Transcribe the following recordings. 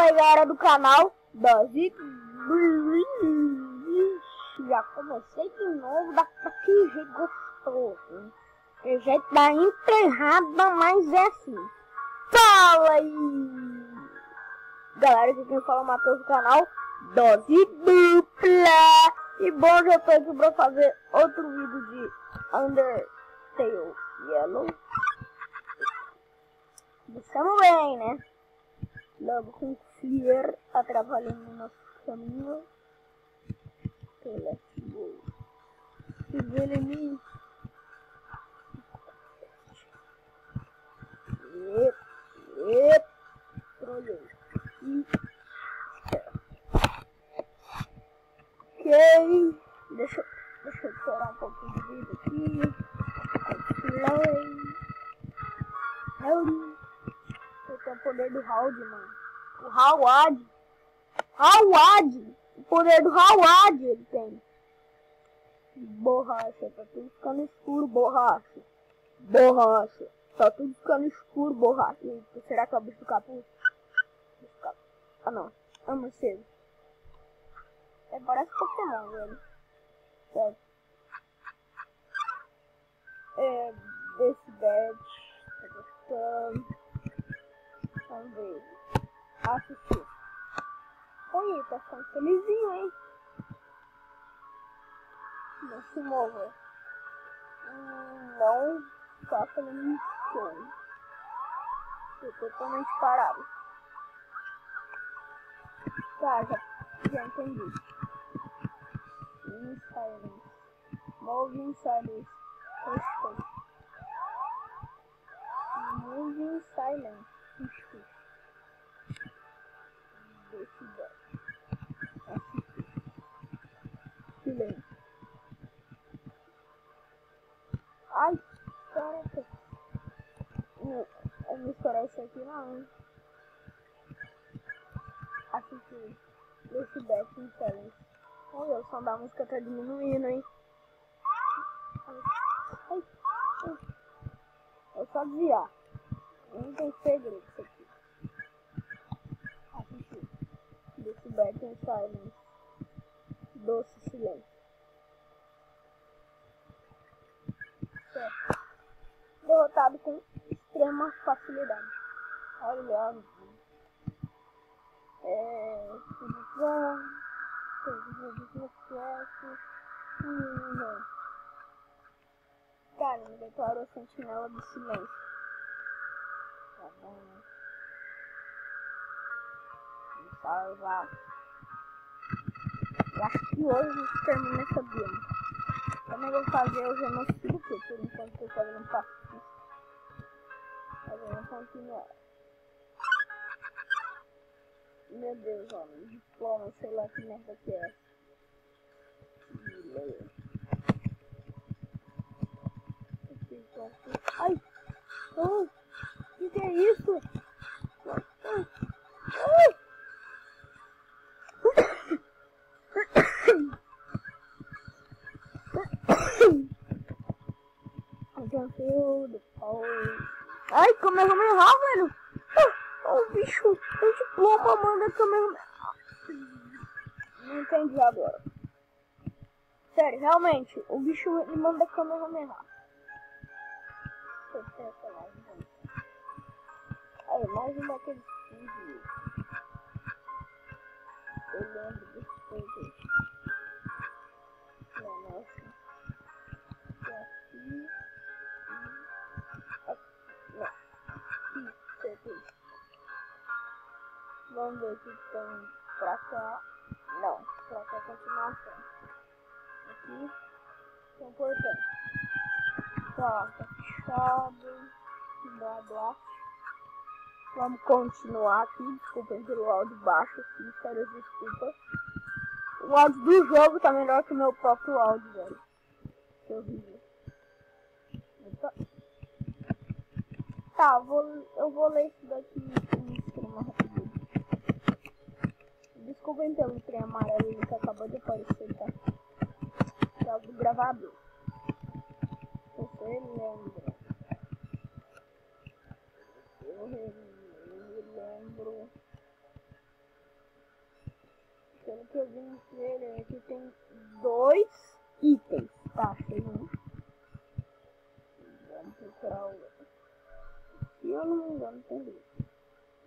aí, galera do canal Dose. Já comecei de novo daquele jeito gostoso. Que jeito da enterrada, mas é assim. Fala aí, galera, aqui quem fala é o Matheus do canal Dose Dupla. E bom, já tô aqui pra fazer outro vídeo de Undertale Yellow. Estamos bem, né? Logo com o Flier atrapalhando o nosso caminho. Let's go. Trolhei. Ok. Deixa eu tirar um pouquinho de vida aqui. Howdy. Eu tenho o poder do Howdy, mano. O Howard. O poder do Howard ele tem. Borracha. Tá tudo ficando escuro, borracha. Tá tudo ficando escuro, borracha. Eita, será que é o bicho do capuz? Ah, não. É um morcego. Parece Pokémon, velho. Certo. Desse bad. Tá gostando. Vamos ver. Assistir. Oi, tá ficando felizinho, hein? Não se mova. Não tá fazendo show. Tô totalmente parado. Tá, já entendi. In silence. Moving silence. Moving silence. Silêncio. Ai, caraca. Eu vou estourar isso aqui não. Assistir. Esse back em silence. Olha, o som da música tá diminuindo, hein? Ai. É só desviar. Não tem segredo isso aqui. Assistir. Desse back em silence. Doce silêncio. Certo. Derrotado com extrema facilidade. Olha. Cara, me declarou sentinela do silêncio. Tá bom, né? Vamos salvar. E acho que hoje a gente termina essa build. Também vou fazer o genocídio, porque por enquanto eu tô fazendo pacifista. Mas vamos continuar. Meu Deus, homem, diploma, sei lá que merda que é. Ai! Oh, que é isso? Ai, Kamehameha, velho! O bicho, o diploma manda Kamehameha. Não entendi agora. Sério, realmente, o bicho ele manda Kamehameha. Deixa eu ter essa live, gente. Aí, mais um daqueles vídeos. Eu lembro desse coisa. Nossa. E aqui. Vamos ver se tem pra cá. Não, pra cá continuação. Aqui tem um portão. Tá fechado. Blá blá. Vamos continuar aqui. Desculpem pelo áudio baixo. Sinceras desculpas. O áudio do jogo tá melhor que o meu próprio áudio, velho. Que horrível. Tá, eu vou ler isso daqui em extrema rapidez. Desculpem pelo trem amarelo que acabou de aparecer, tá? Que é o do gravador. Você lembra? Eu me lembro pelo que eu vi no trailer, aqui tem 2 itens. Tá, achei um. Vamos procurar o outro. Se eu não me engano, tem 2.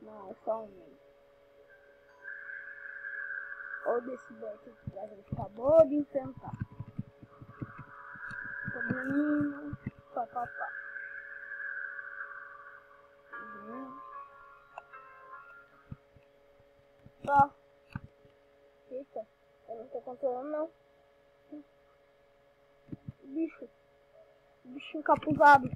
Não, é só um. Ou desse bote que a gente acabou de enfrentar. Probleminha, papapá. Tá. Eita, eu não tô controlando não. Bicho encapuzado.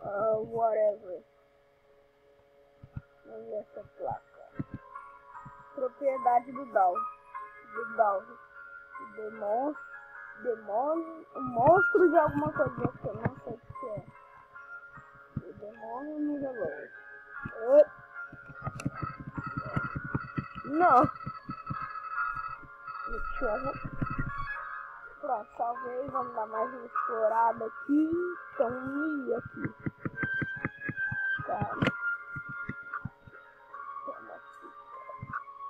Whatever. Vamos ver essa placa. Propriedade do Dal. Demônio, monstro de alguma coisa que eu não sei o que é. O demônio me relou. Não. Pronto, salvei. Vamos dar mais uma explorada aqui. Tem um milho aqui. Cara.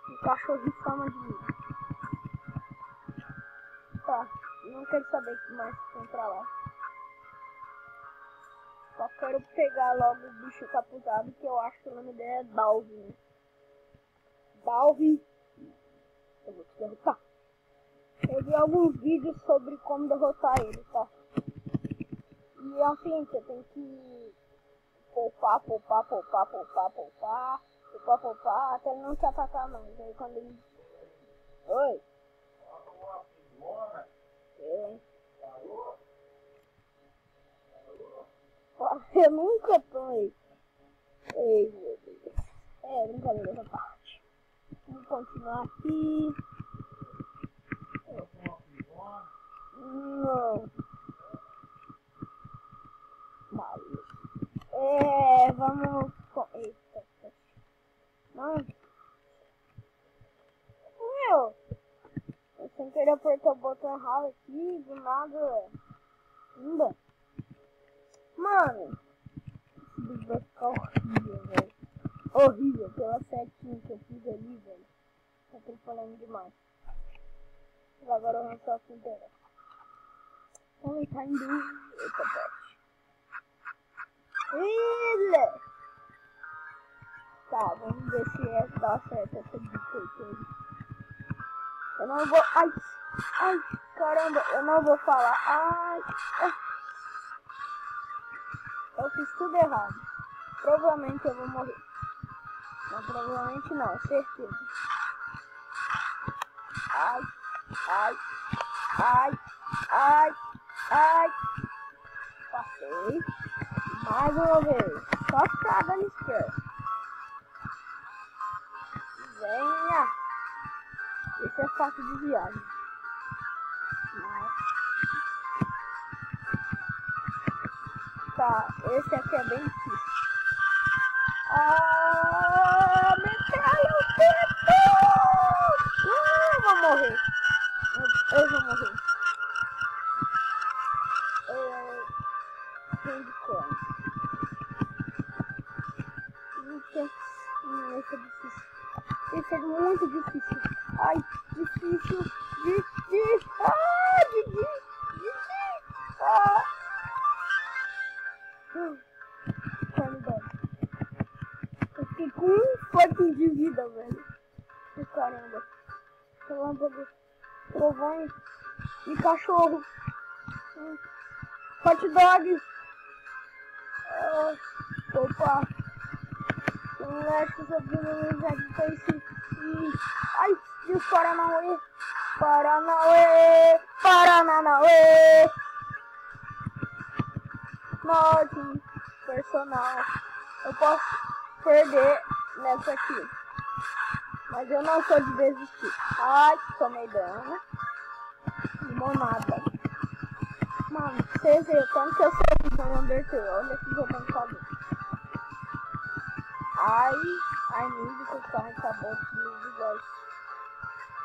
Um cachorro em forma de milho. Tá. Não quero saber o que mais tem pra lá. Só quero pegar logo o bicho capuzado, que eu acho que o nome dele é Dalvin. Dalvin. Eu vou te derrotar. Eu vi alguns vídeos sobre como derrotar ele, tá? E assim, você tem que poupar, até ele não te atacar mais. Aí quando ele... Oi? Eu nunca tô aí. Ei, meu Deus. É, brincadeira essa parte. Vamos continuar aqui. Não. Vamos... Eita. Não. Meu. Eu sem querer apertar o botão errado aqui, do nada... Ainda. Mano. Esse bicho vai ficar horrível, velho. Horrível, pela setinha que eu fiz ali, velho. Tá atrapalhando demais. Agora eu vou só se inteira. Ele tá indo. Eita, peste. Ele! Tá, vamos ver se dá certo essa dica aí. Eu não vou... Ai, caramba, eu não vou falar. Ai. Eu fiz tudo errado. Provavelmente eu vou morrer. Não, provavelmente não, certeza. Ai. Passei. Mais uma vez. Só ficar dando esquerda. Venha. Esse é fácil de viagem. Tá, esse aqui é bem difícil. Metralha o teto! Eu vou morrer. Eu vou morrer. Esse é difícil. Esse é muito difícil. Ai, difícil. Eu fiquei com um fucking de vida, velho. Caramba. Relâmpago, trovões e cachorro. Hot dog. Opa. Elétrico sobre o ai, e os Paranauê. Morte personal. Eu posso perder nessa aqui. Mas eu não sou de desistir. Ai, tomei dano. Limonada. Mano, vocês viram tanto que eu sei que vou Undertale. Olha que botão de cabelo. Ai, need to find acabou de guys.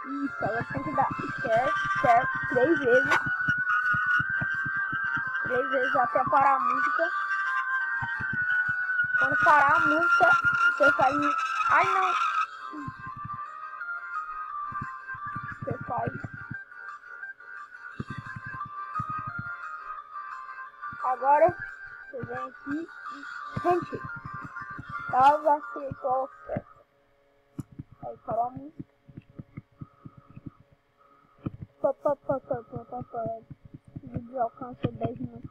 Isso, aí eu tenho que dar share 3 vezes. 3 vezes até parar a música. Quando parar a música, você faz... Ai, não! Você faz... Agora, você vem aqui e... Gente, salva a sua oferta. Aí parou a música. O vídeo alcança 10 minutos.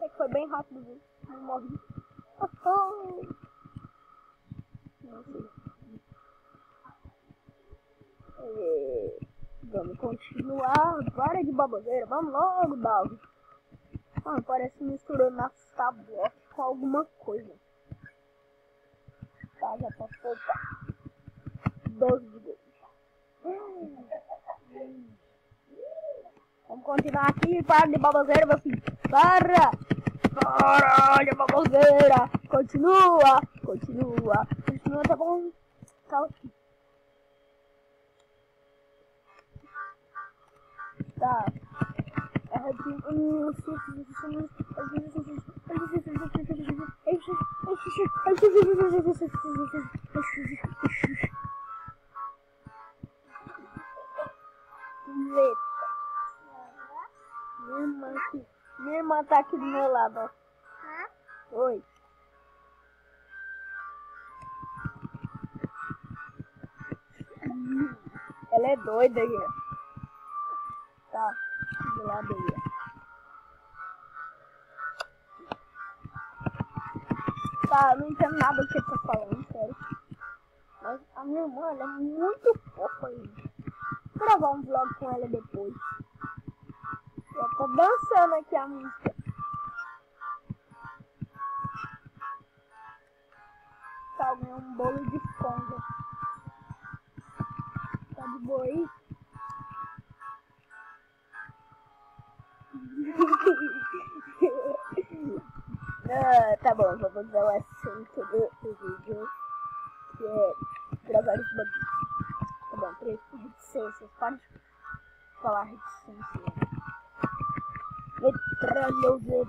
É que foi bem rápido, viu? Não morri. Não sei. Vamos continuar. Para de baboseira. Vamos logo, Dalvin. Mano, parece misturando a Tablock com alguma coisa. Tá, já posso soltar. 12 de gold. Vamos continuar aqui. Para de baboseira, meu filho. Para de baboseira. Continua, tá bom? Tá aqui. Tá. Minha irmã tá aqui do meu lado, ó. Oi. Ela é doida aí. Tá, do lado aí. Tá, eu não entendo nada do que ele tá falando, sério. Mas a minha irmã, ela é muito fofa aí. Vou gravar um vlog com ela depois. Eu tô dançando aqui a música. Tá, eu ganhei um bolo de conga. Tá de boa aí? Tá bom, vou usar o assunto do vídeo, que é gravar esse bagulho. Tá bom, 3 reticências, pode falar reticência. Metralhador.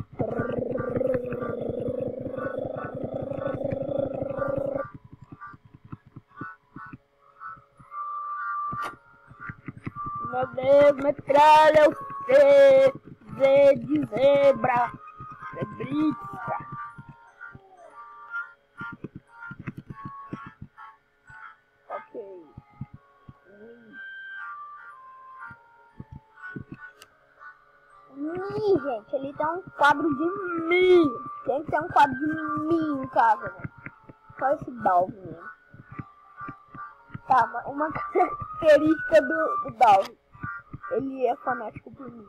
Meu Deus, metralha, Z de zebra, zebrita. Ok. Gente, ele tem um quadro de mim. Tem que ter um quadro de mim em casa, né? Só esse Dalvin mesmo. Tá, uma característica do Dalvin. Ele é fanático por mim.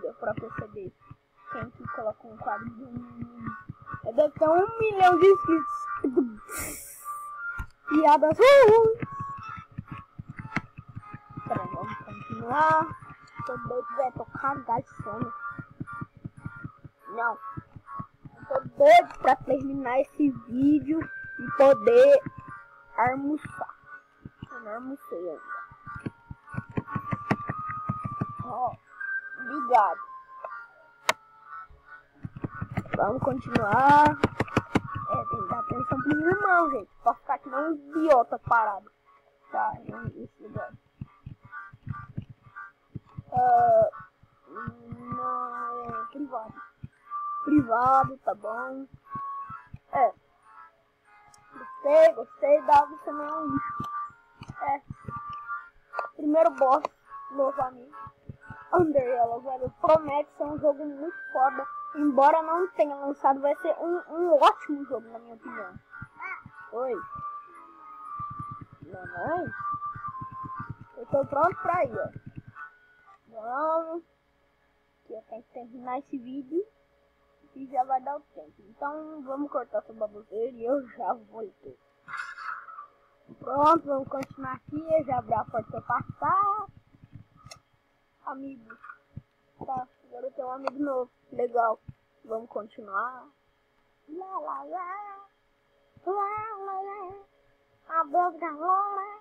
Deu pra perceber. Quem que coloca um quadro de mim? Eu deve ter 1 milhão de inscritos. Piadas ruins. Peraí, vamos continuar. Tô doido, velho, tô cagado de sono. Não. Eu tô doido pra terminar esse vídeo e poder almoçar. Eu não almocei ainda. Ó, obrigado. Vamos continuar. Tem que dar atenção pros irmãos, gente. Pra ficar aqui não um idiota parado. Tá, não esse lugar. Não, é privado. Privado, tá bom. Gostei, Dalvin também é um lixo. Primeiro boss, novamente. Underyellow, velho, promete ser um jogo muito foda. Embora não tenha lançado, vai ser um ótimo jogo, na minha opinião. Oi. Mamãe? Eu tô pronto pra ir, ó. Vamos. Que eu tenho que terminar esse vídeo. E já vai dar o tempo. Então vamos cortar essa baboseira e eu já voltei. Pronto, vamos continuar aqui. Eu já abri a porta pra passar. Amigo. Tá, agora eu tenho um amigo novo. Legal. Vamos continuar. Lá, lá, lá. Lá, lá, lá. A boca da Lola.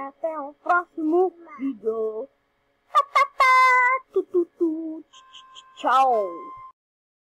Até o próximo vídeo. Tchau.